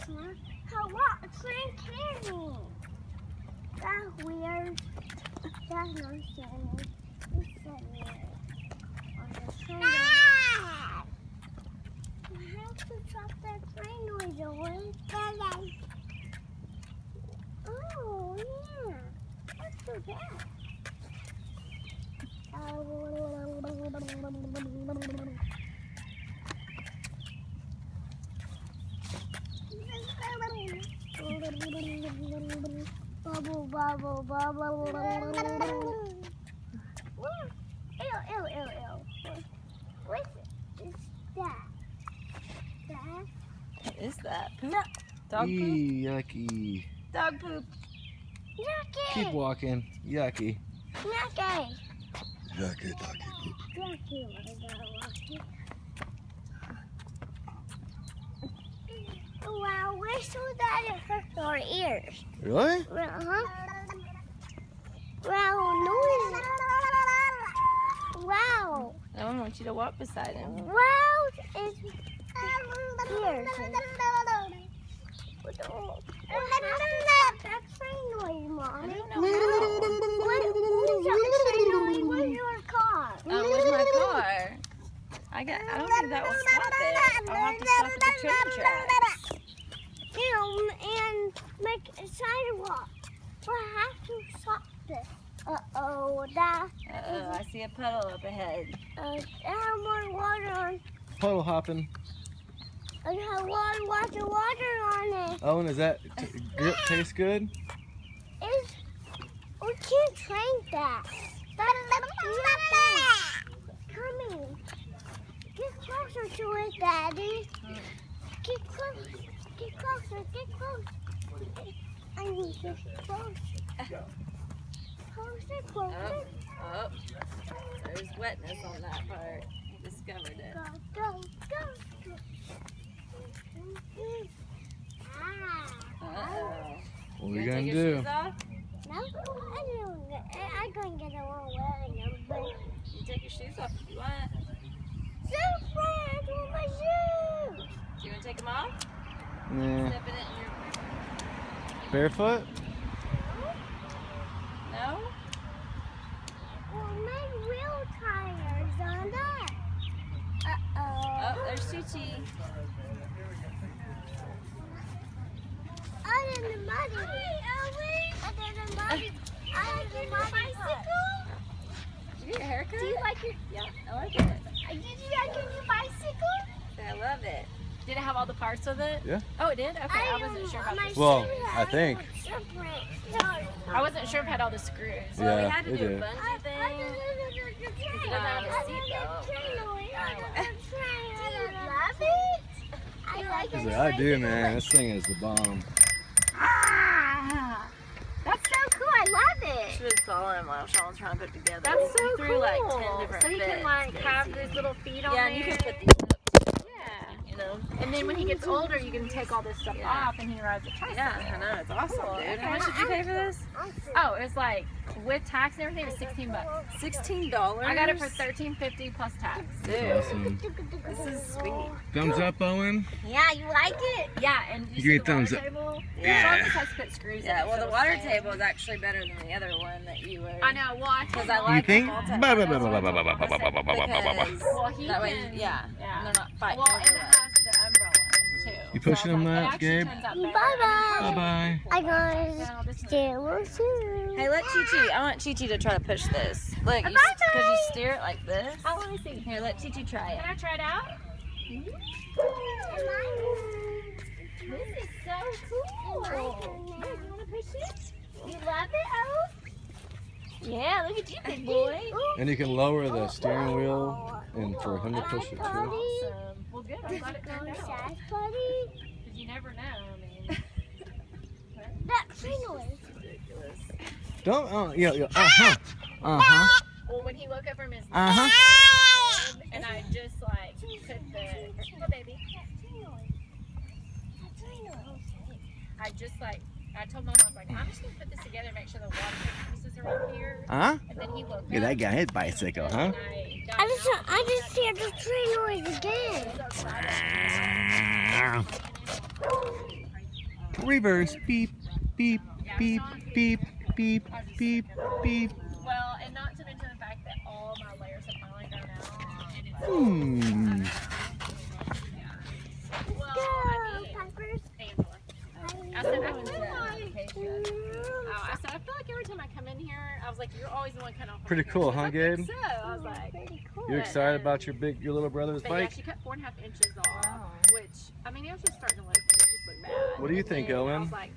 What? Train carrying. That's weird. That's not standing. It's standing on the train. I have to stop that train noise away. Oh, yeah. Let's do that. Bubble, bubble, bubble. Ew, ew, ew, ew. What is that? What is that? Poop? No. Dog poop? Yucky. Dog poop. Yucky. Keep walking. Yucky. Yucky. Yucky, doggy poop. Yucky. Wow, we're so that it hurts our ears. Really? Uh-huh. Wow, noise. Wow. I don't want you to walk beside him. Wow, it's ears. That train noise, Mommy. I don't know. Who's that train noise? Where's your car? Oh, where's my car? I don't think that will stop it. I'll have to stop at the train tracks. And make a sidewalk. We'll have to stop this. Uh-oh, that. Uh-oh, I see a puddle up ahead. It has more water on. Puddle hopping. It has water on it. Owen, does that taste good? We can't drink that. That's coming. Get closer to it, Daddy. Get closer. Get closer. Get closer. I need to get closer. Closer. Oh, there's wetness on that part. I discovered it. Go. Uh-oh. What are we You gonna take your do? shoes off? No, I'm going to get a little wet in them, but You take your shoes off if you want. so fast with my shoes. Do you want to take them off? Nah. Step in it in your... Barefoot? No? Well, my wheel tires on that. Uh-oh. Oh, there's Chi-Chi. Out in the muddy. Under the muddy. Out in the muddy bicycle. Did you get your hair cut? Do you like your? Yeah, I like it. Did you like your new bicycle? I love it. Did it have all the parts with it? Yeah. Oh, it did? Okay, I wasn't sure about this. Well, I think. I wasn't sure if it had all the screws. Well, we Yeah, had to it do a did. bungee thing. Do It doesn't have a seatbelt. you love it? I like He's it. like, I do, man. This thing is the bomb. Ah, that's so cool. I love it. Should have saw him while Sean was trying to put it together. That's so We threw like cool. 10 different So you can bits. like have these little feet on Yeah, there. and you can put these up, Yeah. you know. And then when he gets older, you can take all this stuff Yeah. off and he rides a tricycle. Yeah, I know. It's awesome, dude. How much did you pay for this? Oh, it's like with tax and everything, it's $16. $16? I got it for $13.50 plus tax. Dude, Awesome. this is sweet. Thumbs up, Owen. Yeah, you like it? Yeah, and You give me see the thumbs water up. table? Yeah. Sean just has to put screws in Yeah, it, well, so the it's water fine. table is actually better than the other one that you were. I know. Well, Because I You like think? the multi- Bah, bah, bah, that's bah, what bah, I bah, bah, told bah, bah, bah, bah, bah, bah, bah. because Well, he that way, can. yeah, Yeah. they're not fighting Well, over and it it. has the umbrella too. You pushing him It that, actually Gabe? turns out better. Bye-bye. I got steer too. Hey, let Chi-Chi, I want Chi-Chi to try to push this. Look, because you steer it like this. I want to see. Here, let Chi-Chi try it. Can I try it out? This is so cool. You want to push it? You love it, Oh? Yeah, look at you, big boy. And you can lower the steering wheel and for him to push it too. Awesome. Well, good. I'm glad it turned out. Because you never know. I mean, that tree noise. Don't, uh-huh. Well, when he woke up from his Uh-huh. and I just like put the baby. I just like I told Mom, I was like, I'm just gonna put this together and make sure the water pieces are up here. Huh? And then he woke Look at that guy, his bicycle, huh? up. I just hear the tree noise again. Reverse. Beep, beep, beep, beep, beep, beep, beep. Well, and not to mention the fact that all my layers have finally grown out, and it's well, Go, I mean, Packers. Angela. I said, I feel like every time I come in here, I was like, you're always the one cutting off. Pretty cool, huh, Gabe? So I was like, Pretty cool. You excited about your little brother's but yeah, bike? she cut 4.5 inches off, which I mean, it was just starting to look, it just looked bad. What do you think, And I Owen? was like,